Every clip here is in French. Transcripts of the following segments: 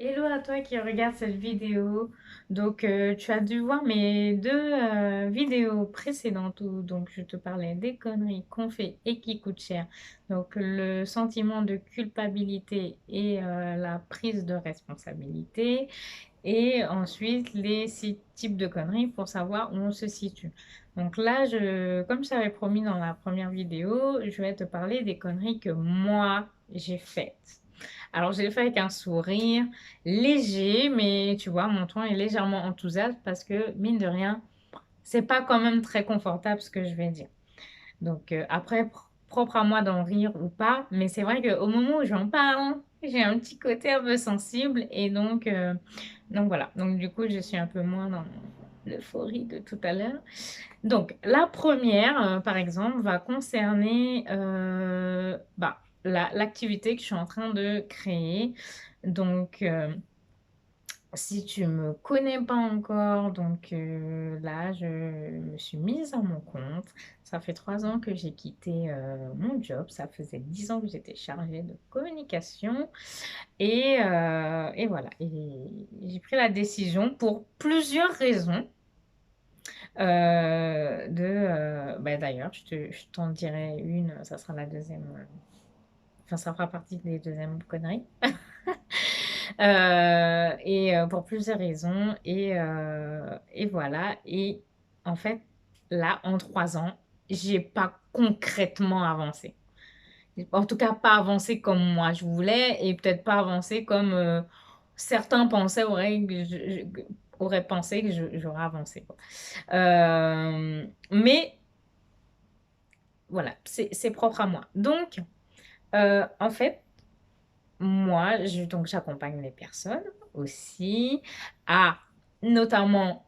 Hello à toi qui regarde cette vidéo. Donc, tu as dû voir mes deux vidéos précédentes où donc je te parlais des conneries qu'on fait et qui coûtent cher. Donc, le sentiment de culpabilité et la prise de responsabilité. Et ensuite, les six types de conneries pour savoir où on se situe. Donc là, comme je t'avais promis dans la première vidéo, je vais te parler des conneries que moi, j'ai faites. Alors, je l'ai fait avec un sourire léger, mais tu vois, mon ton est légèrement enthousiaste parce que, mine de rien, c'est pas quand même très confortable ce que je vais dire. Donc, après, propre à moi d'en rire ou pas, mais c'est vrai qu'au moment où j'en parle, j'ai un petit côté un peu sensible et donc voilà. Donc, du coup, je suis un peu moins dans l'euphorie de tout à l'heure. Donc, la première, par exemple, va concerner l'activité que je suis en train de créer. Donc, si tu me connais pas encore, donc là, je me suis mise à mon compte. Ça fait 3 ans que j'ai quitté mon job. Ça faisait 10 ans que j'étais chargée de communication. Et voilà. Et j'ai pris la décision pour plusieurs raisons. D'ailleurs, je t'en dirai une, ça sera la deuxième, enfin, ça fera partie des deuxièmes conneries. Pour plusieurs raisons. Et voilà. Et en fait, là, en 3 ans, j'ai pas concrètement avancé. En tout cas, pas avancé comme moi je voulais et peut-être pas avancé comme certains pensaient auraient pensé que j'aurais avancé, quoi. Mais voilà, c'est propre à moi. Donc, en fait, moi, donc j'accompagne les personnes aussi à notamment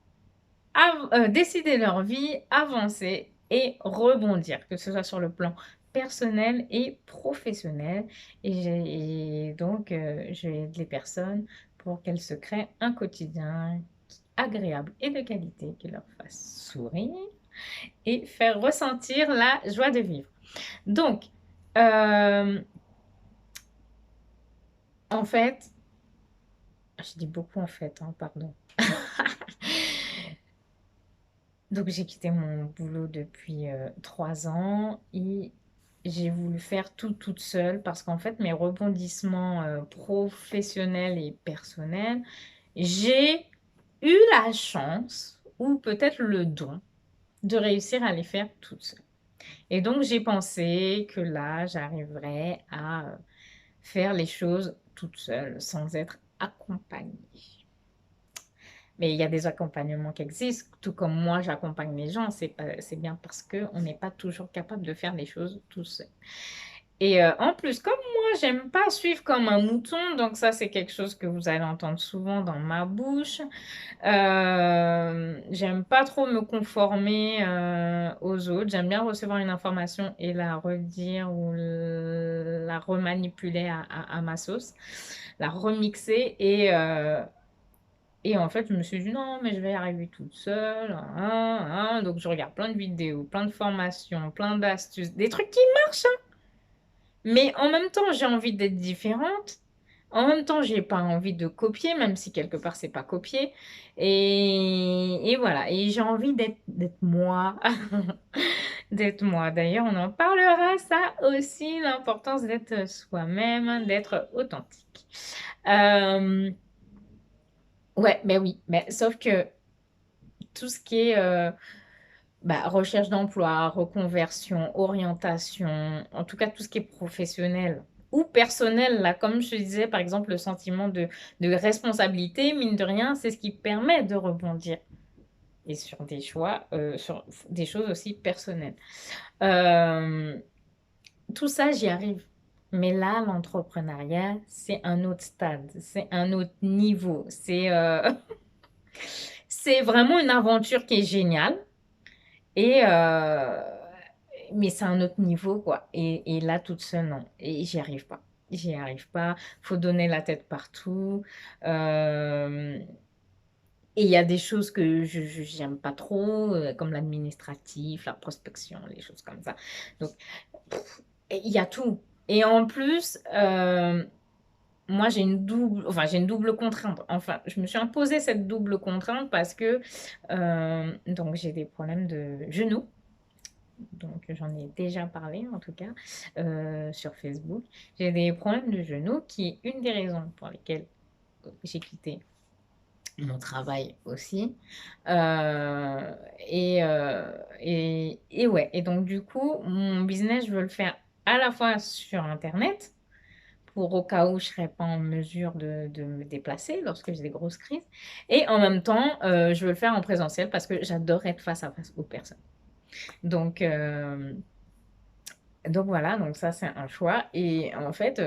décider leur vie, avancer et rebondir, que ce soit sur le plan personnel et professionnel. Et donc, j'aide les personnes pour qu'elles se créent un quotidien agréable et de qualité qui leur fasse sourire et faire ressentir la joie de vivre. Donc, euh, en fait, je dis beaucoup en fait, hein, pardon. Donc, j'ai quitté mon boulot depuis 3 ans et j'ai voulu faire tout toute seule parce qu'en fait, mes rebondissements professionnels et personnels, j'ai eu la chance ou peut-être le don de réussir à les faire toute seule. Et donc, j'ai pensé que là, j'arriverais à faire les choses toute seule sans être accompagnée. Mais il y a des accompagnements qui existent, tout comme moi j'accompagne les gens, c'est bien parce qu'on n'est pas toujours capable de faire les choses tout seul. Et en plus, comme moi, j'aime pas suivre comme un mouton, donc ça c'est quelque chose que vous allez entendre souvent dans ma bouche. J'aime pas trop me conformer aux autres, j'aime bien recevoir une information et la redire ou la remanipuler à ma sauce, la remixer et en fait, je me suis dit non, mais je vais y arriver toute seule, hein. Donc, je regarde plein de vidéos, plein de formations, plein d'astuces, des trucs qui marchent, hein. Mais en même temps, j'ai envie d'être différente. En même temps, j'ai pas envie de copier, même si quelque part, c'est pas copier. Et voilà. Et j'ai envie d'être moi. D'être moi. D'ailleurs, on en parlera, ça aussi, l'importance d'être soi-même, d'être authentique. Euh, ouais, mais oui. Mais sauf que tout ce qui est recherche d'emploi, reconversion, orientation, en tout cas tout ce qui est professionnel ou personnel, là, comme je te disais, par exemple, le sentiment de responsabilité, mine de rien, c'est ce qui permet de rebondir et sur des choix, sur des choses aussi personnelles. Euh, Tout ça, j'y arrive. Mais là, l'entrepreneuriat, c'est un autre stade, c'est un autre niveau. C'est vraiment une aventure qui est géniale. Et mais c'est un autre niveau, quoi. Et là, toute seule, non. Et j'y arrive pas. J'y arrive pas. Faut donner la tête partout. Euh, et il y a des choses que je j'aime pas trop, comme l'administratif, la prospection, les choses comme ça. Donc, il y a tout. Et en plus, moi, j'ai une double contrainte. Enfin, je me suis imposé cette double contrainte parce que donc j'ai des problèmes de genoux. Donc, j'en ai déjà parlé en tout cas sur Facebook. J'ai des problèmes de genoux qui est une des raisons pour lesquelles j'ai quitté mon travail aussi. Et ouais, et donc du coup, mon business, je veux le faire à la fois sur Internet, pour au cas où je ne serais pas en mesure de me déplacer lorsque j'ai des grosses crises. Et en même temps, je veux le faire en présentiel parce que j'adore être face à face aux personnes. Donc, donc voilà, donc ça c'est un choix. Et en fait,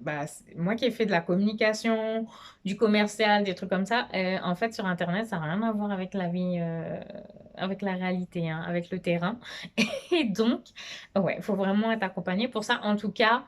bah, moi qui ai fait de la communication, du commercial, des trucs comme ça, en fait sur Internet, ça n'a rien à voir avec la vie, avec la réalité, hein, avec le terrain. Et donc, ouais, il faut vraiment être accompagné pour ça. En tout cas,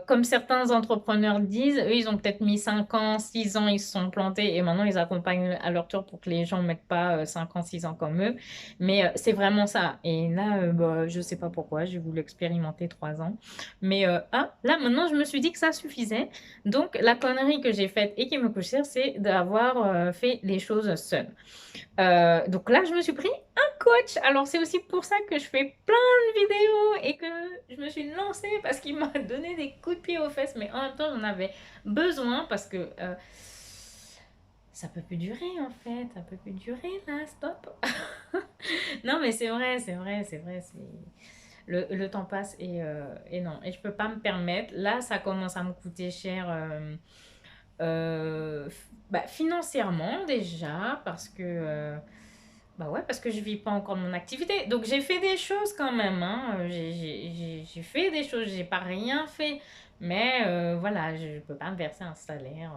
comme certains entrepreneurs disent, eux, ils ont peut-être mis 5 ans, 6 ans, ils se sont plantés et maintenant ils accompagnent à leur tour pour que les gens ne mettent pas 5 ans, 6 ans comme eux. Mais c'est vraiment ça. Et là, bah, je ne sais pas pourquoi, j'ai voulu expérimenter 3 ans. Mais là, maintenant, je me suis dit que ça suffisait. Donc, la connerie que j'ai faite et qui me coûte cher, c'est d'avoir fait les choses seule. Donc là, je me suis pris un coach. Alors, c'est aussi pour ça que je fais plein de vidéos et que je me suis lancée parce qu'il m'a donné des coups de pied aux fesses. Mais en même temps, j'en avais besoin parce que ça peut plus durer en fait. Ça peut plus durer là, stop. Non, mais c'est vrai, c'est vrai, c'est vrai. Le temps passe et non. Et je peux pas me permettre. Là, ça commence à me coûter cher. Bah, financièrement déjà parce que bah ouais, parce que je vis pas encore de mon activité. Donc j'ai fait des choses quand même, hein. J'ai fait des choses, j'ai pas rien fait. Mais voilà, je peux pas me verser un salaire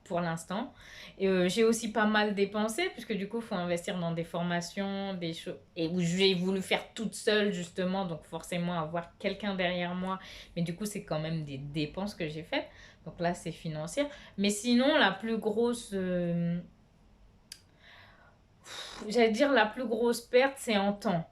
pour l'instant. Et j'ai aussi pas mal dépensé, puisque du coup, il faut investir dans des formations, des choses. Et où j'ai voulu faire toute seule, justement, donc forcément avoir quelqu'un derrière moi. Mais du coup, c'est quand même des dépenses que j'ai faites. Donc là, c'est financier. Mais sinon, la plus grosse, j'allais dire la plus grosse perte, c'est en temps.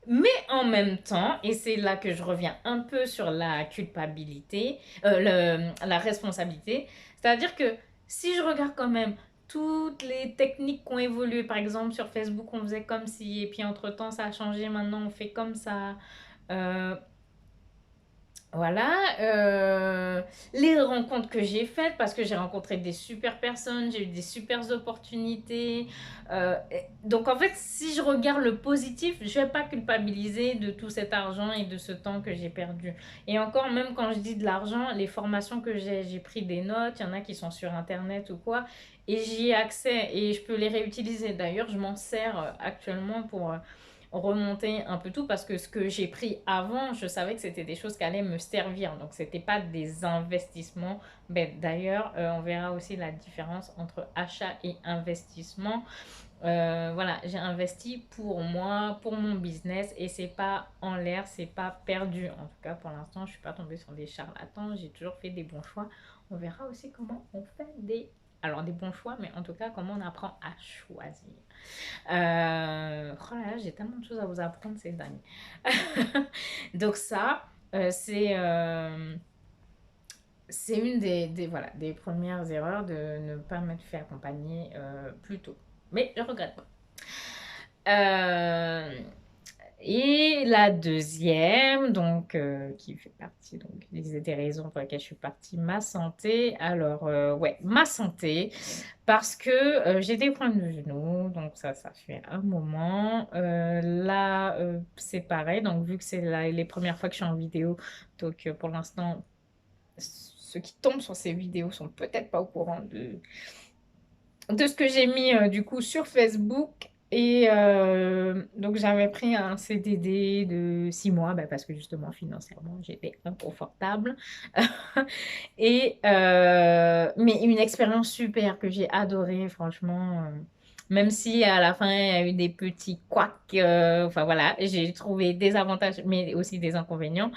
Mais en même temps, et c'est là que je reviens un peu sur la culpabilité, la responsabilité, c'est-à-dire que si je regarde quand même toutes les techniques qui ont évolué, par exemple sur Facebook, on faisait comme si, et puis entre-temps, ça a changé, maintenant on fait comme ça. Euh, voilà, les rencontres que j'ai faites, parce que j'ai rencontré des super personnes, j'ai eu des super opportunités. Donc en fait, si je regarde le positif, je ne vais pas culpabiliser de tout cet argent et de ce temps que j'ai perdu. Et encore, même quand je dis de l'argent, les formations que j'ai pris des notes, il y en a qui sont sur Internet ou quoi, et j'y ai accès et je peux les réutiliser. D'ailleurs, je m'en sers actuellement pour remonter un peu tout parce que ce que j'ai pris avant, je savais que c'était des choses qui allaient me servir. Donc, ce n'était pas des investissements. Mais d'ailleurs, on verra aussi la différence entre achat et investissement. Voilà, j'ai investi pour moi, pour mon business et c'est pas en l'air, c'est pas perdu. En tout cas, pour l'instant, je suis pas tombée sur des charlatans. J'ai toujours fait des bons choix. On verra aussi comment on fait des bons choix, mais en tout cas, comment on apprend à choisir. Oh là là, j'ai tellement de choses à vous apprendre, c'est dingue. Donc ça, c'est une voilà, des premières erreurs de ne pas m'être fait accompagner plus tôt. Mais je regrette pas. Euh, et la deuxième, donc, qui fait partie donc, des raisons pour lesquelles je suis partie, ma santé. Alors, ouais, ma santé, parce que j'ai des problèmes de genoux, donc ça fait un moment. Là, c'est pareil, donc vu que c'est les premières fois que je suis en vidéo, donc pour l'instant, ceux qui tombent sur ces vidéos sont peut-être pas au courant de ce que j'ai mis du coup sur Facebook. Et donc j'avais pris un CDD de 6 mois bah, parce que justement financièrement j'étais inconfortable. Mais une expérience super que j'ai adorée franchement. Même si à la fin il y a eu des petits couacs, enfin voilà, j'ai trouvé des avantages mais aussi des inconvénients.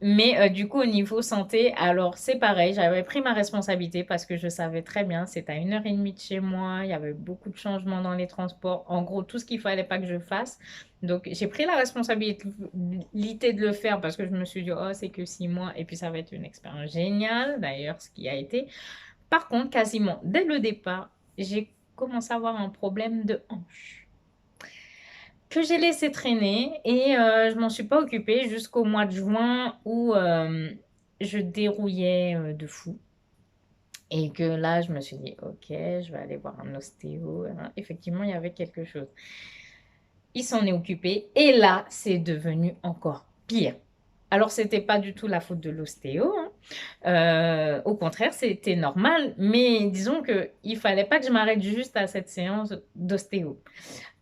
Mais du coup, au niveau santé, alors c'est pareil, j'avais pris ma responsabilité parce que je savais très bien, c'est à 1 heure et demie de chez moi, il y avait beaucoup de changements dans les transports, en gros, tout ce qu'il fallait pas que je fasse. Donc, j'ai pris la responsabilité de le faire parce que je me suis dit, oh, c'est que 6 mois et puis ça va être une expérience géniale, d'ailleurs, ce qui a été. Par contre, quasiment dès le départ, j'ai commencé à avoir un problème de hanche que j'ai laissé traîner et je m'en suis pas occupée jusqu'au mois de juin où je dérouillais de fou. Et que là, je me suis dit, ok, je vais aller voir un ostéo, hein. Effectivement, il y avait quelque chose. Il s'en est occupé et là, c'est devenu encore pire. Alors, c'était pas du tout la faute de l'ostéo, hein. Au contraire, c'était normal, mais disons que il fallait pas que je m'arrête juste à cette séance d'ostéo.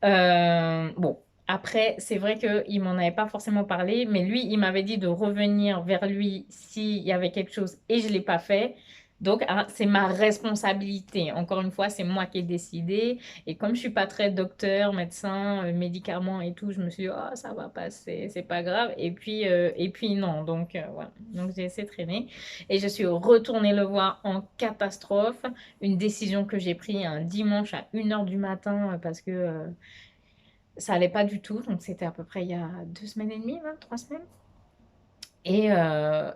Bon, après, c'est vrai qu'il m'en avait pas forcément parlé, mais lui, il m'avait dit de revenir vers lui s'il y avait quelque chose et je l'ai pas fait. Donc, hein, c'est ma responsabilité. Encore une fois, c'est moi qui ai décidé. Et comme je suis pas très docteur, médecin, médicaments et tout, je me suis dit, oh, ça va passer, c'est pas grave. Et puis non. Donc, voilà. Donc, j'ai laissé traîner. Et je suis retournée le voir en catastrophe. Une décision que j'ai prise un dimanche à 1 heure du matin parce que ça allait pas du tout. Donc, c'était à peu près il y a 2 semaines et demie, même 3 semaines. Et, euh,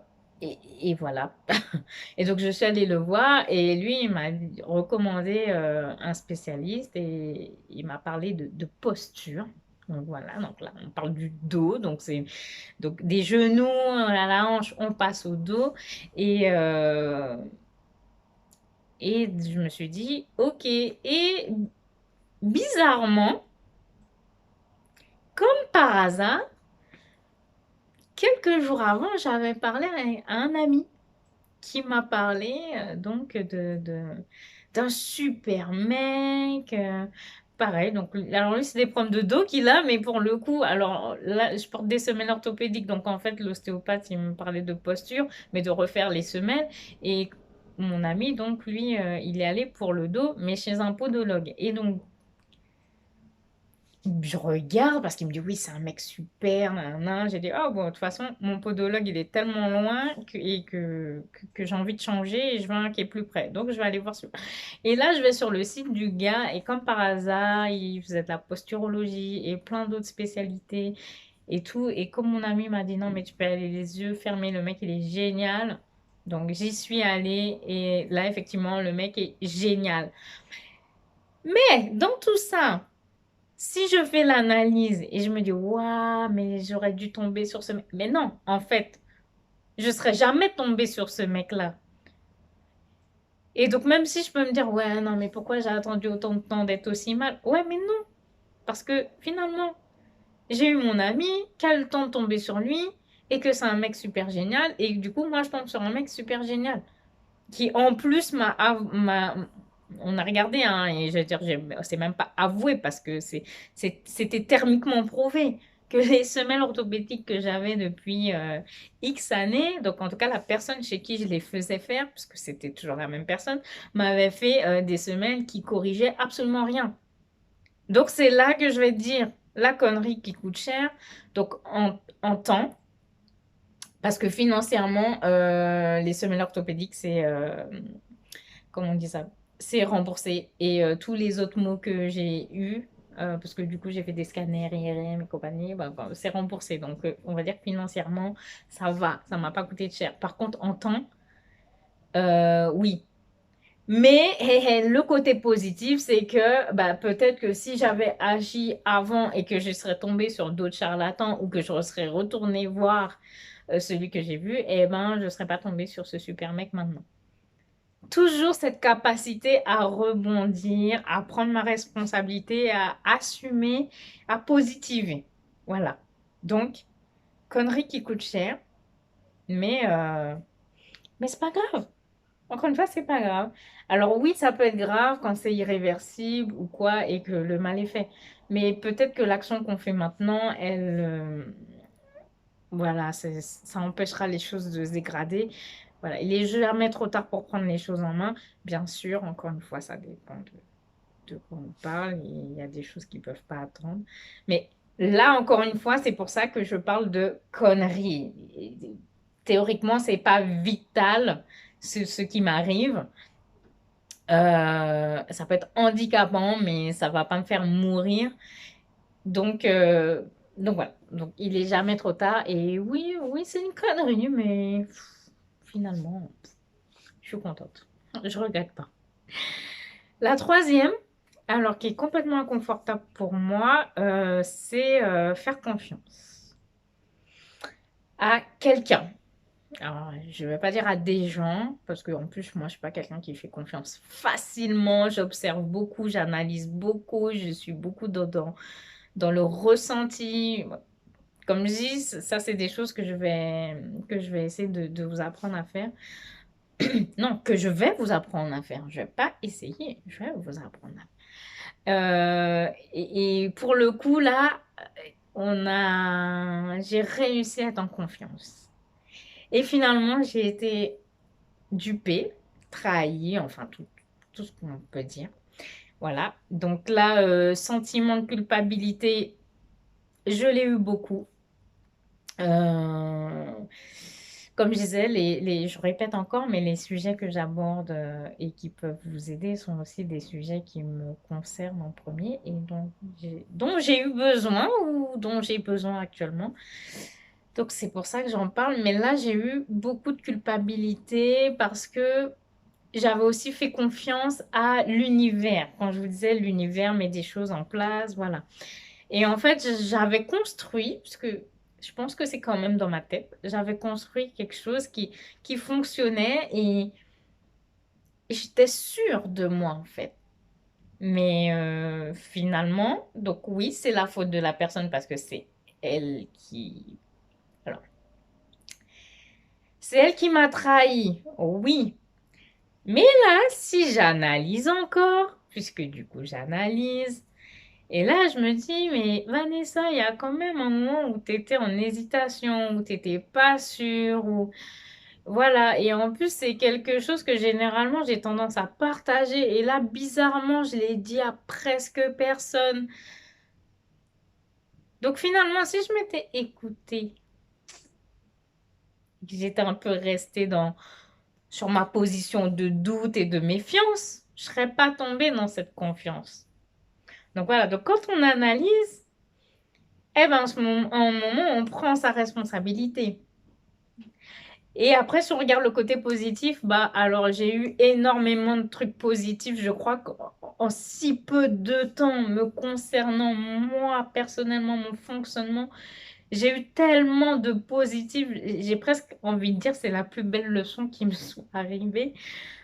et voilà. Et donc, je suis allée le voir et lui, il m'a recommandé un spécialiste et il m'a parlé de posture. Donc voilà, donc là, on parle du dos, donc c'est donc des genoux à la hanche, on passe au dos. Et, euh, et je me suis dit, ok. Et bizarrement, comme par hasard, quelques jours avant, j'avais parlé à un ami qui m'a parlé donc d'un super mec. Pareil, donc alors lui, c'est des problèmes de dos qu'il a, mais pour le coup, alors là, je porte des semelles orthopédiques, donc en fait, l'ostéopathe, il me parlait de posture, mais de refaire les semelles. Et mon ami, donc lui, il est allé pour le dos, mais chez un podologue. Et donc, je regarde parce qu'il me dit oui, c'est un mec super, nanana. J'ai dit, oh bon, de toute façon, mon podologue, il est tellement loin que j'ai envie de changer et je veux un qui est plus près. Donc, je vais aller voir sur. Et là, je vais sur le site du gars et comme par hasard, il faisait de la posturologie et plein d'autres spécialités et tout. Et comme mon ami m'a dit, non, mais tu peux aller les yeux fermés, le mec, il est génial. Donc, j'y suis allée et là, effectivement, le mec est génial. Mais dans tout ça, si je fais l'analyse et je me dis, waouh, mais j'aurais dû tomber sur ce mec. Mais non, en fait, je serais jamais tombée sur ce mec-là. Et donc, même si je peux me dire, ouais, non, mais pourquoi j'ai attendu autant de temps d'être aussi mal? Ouais, mais non. Parce que finalement, j'ai eu mon ami qui a eu le temps de tomber sur lui et que c'est un mec super génial. Et du coup, moi, je tombe sur un mec super génial qui, en plus, on a regardé, hein, et je veux dire, c'est même pas avoué parce que c'était thermiquement prouvé que les semelles orthopédiques que j'avais depuis X années, donc en tout cas la personne chez qui je les faisais faire, parce que c'était toujours la même personne, m'avait fait des semelles qui corrigeaient absolument rien. Donc c'est là que je vais te dire la connerie qui coûte cher, donc en temps, parce que financièrement, les semelles orthopédiques, comment on dit ça? C'est remboursé. Et tous les autres mots que j'ai eus, parce que du coup, j'ai fait des scanners, IRM et compagnie, bah, c'est remboursé. Donc, on va dire que financièrement, ça va. Ça m'a pas coûté cher. Par contre, en temps, oui. Mais le côté positif, c'est que bah, peut-être que si j'avais agi avant et que je serais tombée sur d'autres charlatans ou que je serais retournée voir celui que j'ai vu, eh ben, je ne serais pas tombée sur ce super mec maintenant. Toujours cette capacité à rebondir, à prendre ma responsabilité, à assumer, à positiver. Voilà. Donc, connerie qui coûte cher, mais, euh, mais c'est pas grave. Encore une fois, c'est pas grave. Alors oui, ça peut être grave quand c'est irréversible ou quoi et que le mal est fait. Mais peut-être que l'action qu'on fait maintenant, voilà, ça empêchera les choses de se dégrader. Voilà, il est jamais trop tard pour prendre les choses en main. Bien sûr, encore une fois, ça dépend de quoi on parle. Il y a des choses qui ne peuvent pas attendre. Mais là, encore une fois, c'est pour ça que je parle de conneries. théoriquement, c'est pas vital ce qui m'arrive. Ça peut être handicapant, mais ça va pas me faire mourir. Donc, euh, donc voilà. Donc, il est jamais trop tard. Et oui, oui, c'est une connerie, mais finalement, je suis contente. Je regrette pas. La troisième, alors qui est complètement inconfortable pour moi, c'est faire confiance à quelqu'un. Alors, je ne vais pas dire à des gens, parce qu'en plus, moi, je ne suis pas quelqu'un qui fait confiance facilement. J'observe beaucoup, j'analyse beaucoup, je suis beaucoup dans le ressenti. Comme je dis, ça, c'est des choses que je vais essayer de vous apprendre à faire. Non, que je vais vous apprendre à faire. Je ne vais pas essayer, je vais vous apprendre à faire. Et pour le coup, là, j'ai réussi à être en confiance. Et finalement, j'ai été dupée, trahie, enfin tout ce qu'on peut dire. Voilà. Donc là, sentiment de culpabilité, je l'ai eu beaucoup. Euh, Comme je disais, je répète encore, mais les sujets que j'aborde et qui peuvent vous aider sont aussi des sujets qui me concernent en premier et dont j'ai eu besoin ou dont j'ai besoin actuellement. Donc c'est pour ça que j'en parle. Mais là, j'ai eu beaucoup de culpabilité parce que j'avais aussi fait confiance à l'univers. Quand je vous disais, l'univers met des choses en place, voilà. Et en fait, j'avais construit, parce que je pense que c'est quand même dans ma tête, j'avais construit quelque chose qui fonctionnait et j'étais sûre de moi, en fait. Mais finalement, donc oui, c'est la faute de la personne parce que c'est elle qui... Alors, c'est elle qui m'a trahi, oui. Mais là, si j'analyse encore, puisque du coup j'analyse, et là je me dis, mais Vanessa, il y a quand même un moment où tu étais en hésitation, où tu n'étais pas sûre, ou voilà. Et en plus, c'est quelque chose que généralement j'ai tendance à partager. Et là, bizarrement, je l'ai dit à presque personne. Donc finalement, si je m'étais écoutée, que j'étais un peu restée sur ma position de doute et de méfiance, je ne serais pas tombée dans cette confiance. Donc voilà, donc quand on analyse, eh ben, en ce moment, on prend sa responsabilité. Et après, si on regarde le côté positif, bah, alors j'ai eu énormément de trucs positifs. Je crois qu'en si peu de temps, me concernant moi personnellement, mon fonctionnement, j'ai eu tellement de positifs. J'ai presque envie de dire c'est la plus belle leçon qui me soit arrivée.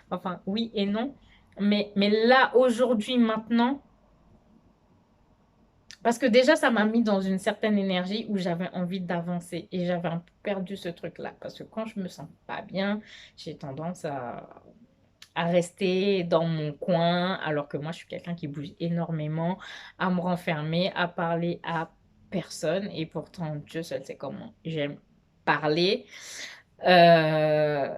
Enfin, oui et non. Mais là, aujourd'hui, maintenant, parce que déjà, ça m'a mis dans une certaine énergie où j'avais envie d'avancer et j'avais un peu perdu ce truc-là. Parce que quand je me sens pas bien, j'ai tendance à rester dans mon coin, alors que moi, je suis quelqu'un qui bouge énormément, à me renfermer, à parler à personne. Et pourtant, Dieu seul sait comment j'aime parler. Euh,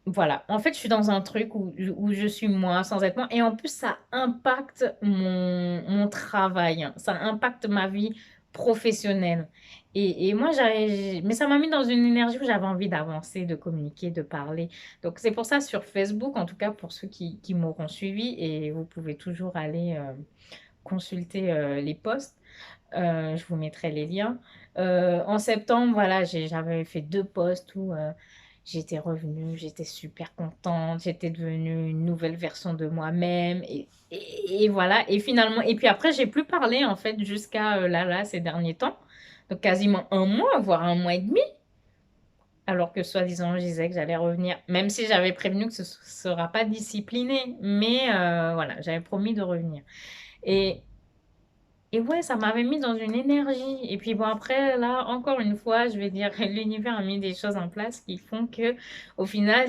voilà, en fait, je suis dans un truc où je suis moi, sans être moi. Et en plus, ça impacte mon travail, hein. Ça impacte ma vie professionnelle. Et moi, mais ça m'a mis dans une énergie où j'avais envie d'avancer, de communiquer, de parler. Donc, c'est pour ça, sur Facebook, en tout cas pour ceux qui m'auront suivi, et vous pouvez toujours aller consulter les posts. Je vous mettrai les liens. En septembre, voilà, j'avais fait 2 posts où j'étais revenue, j'étais super contente, j'étais devenue une nouvelle version de moi-même. Et voilà, et finalement, et puis après, j'ai plus parlé en fait jusqu'à là, ces derniers temps. Donc quasiment un mois, voire un mois et demi. Alors que soi-disant, je disais que j'allais revenir, même si j'avais prévenu que ce ne sera pas discipliné. Mais voilà, j'avais promis de revenir. Et et ouais, ça m'avait mis dans une énergie. Et puis bon, après, là, encore une fois, je vais dire, l'univers a mis des choses en place qui font que, au final,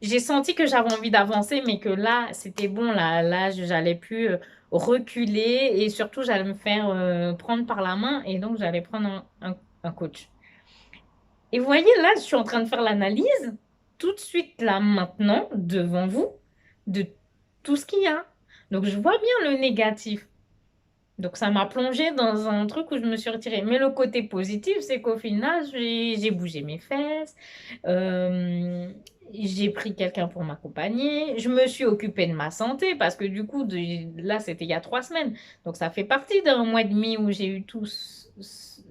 j'ai senti que j'avais envie d'avancer, mais que là, c'était bon, là, j'allais plus reculer et surtout, j'allais me faire prendre par la main et donc, j'allais prendre un coach. Et vous voyez, là, je suis en train de faire l'analyse tout de suite, là, maintenant, devant vous, de tout ce qu'il y a. Donc, je vois bien le négatif. Donc ça m'a plongée dans un truc où je me suis retirée. Mais le côté positif, c'est qu'au final, j'ai bougé mes fesses, hem, j'ai pris quelqu'un pour m'accompagner, je me suis occupée de ma santé parce que du coup, là, c'était il y a 3 semaines. Donc ça fait partie d'un mois et demi où j'ai eu tous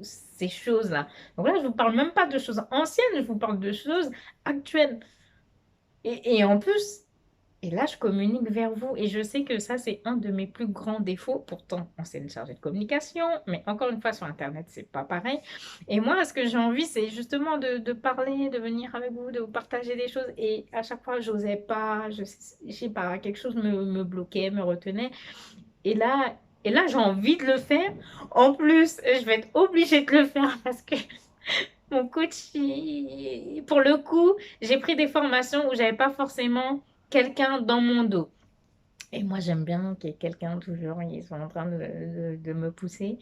ces choses-là. Donc là, je vous parle même pas de choses anciennes, je vous parle de choses actuelles. Et en plus, et là, je communique vers vous et je sais que ça, c'est un de mes plus grands défauts. Pourtant, on s'est chargé de communication, mais encore une fois, sur Internet, c'est pas pareil. Et moi, ce que j'ai envie, c'est justement de parler, de venir avec vous, de vous partager des choses. Et à chaque fois, j'osais pas, je sais pas, quelque chose me bloquait, me retenait. Et là, et là, j'ai envie de le faire. En plus, je vais être obligée de le faire parce que mon coach, pour le coup, j'ai pris des formations où j'avais pas forcément quelqu'un dans mon dos. Et moi, j'aime bien qu'il y ait quelqu'un toujours, ils sont en train de me pousser.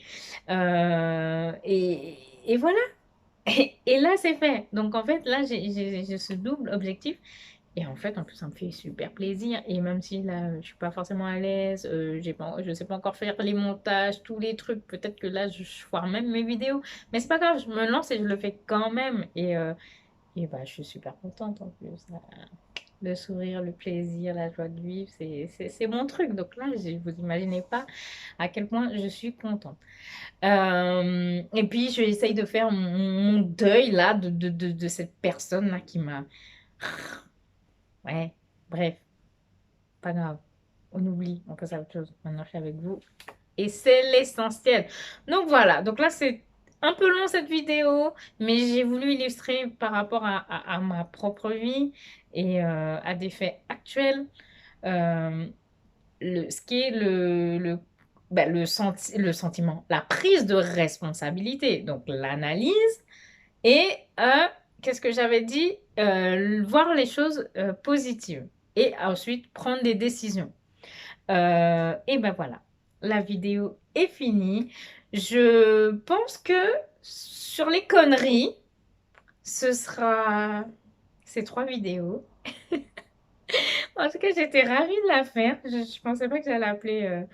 Et voilà. Et là, c'est fait. Donc, en fait, là, j'ai ce double objectif. Et en fait, en plus, ça me fait super plaisir. Et même si là, je suis pas forcément à l'aise, je sais pas encore faire les montages, tous les trucs. Peut-être que là, je foire même mes vidéos. Mais c'est pas grave, je me lance et je le fais quand même. Et bah, je suis super contente en plus. Le sourire, le plaisir, la joie de vivre, c'est mon truc. Donc là, vous imaginez pas à quel point je suis contente. Et puis, j'essaye de faire mon deuil là de cette personne là qui m'a... Ouais, bref, pas grave. On oublie, on passe à autre chose. Maintenant, je suis avec vous. Et c'est l'essentiel. Donc voilà, donc là, c'est un peu long cette vidéo, mais j'ai voulu illustrer par rapport à ma propre vie et à des faits actuels. euh, ce qui est ben, le sentiment, la prise de responsabilité, donc l'analyse et qu'est-ce que j'avais dit? Voir les choses positives et ensuite prendre des décisions. Et ben voilà, la vidéo est finie. Je pense que sur les conneries, ce sera ces 3 vidéos. En tout cas, j'étais ravie de la faire. Je ne pensais pas que j'allais appeler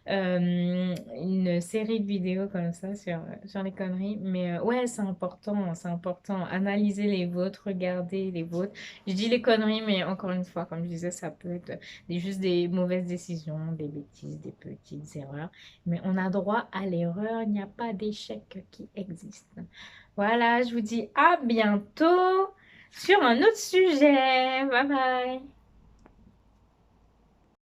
une série de vidéos comme ça sur les conneries. Mais ouais, c'est important, c'est important. Analyser les vôtres, regarder les vôtres. Je dis les conneries, mais encore une fois, comme je disais, ça peut être juste des mauvaises décisions, des bêtises, des petites erreurs. Mais on a droit à l'erreur. Il n'y a pas d'échec qui existe. Voilà, je vous dis à bientôt sur un autre sujet. Bye bye.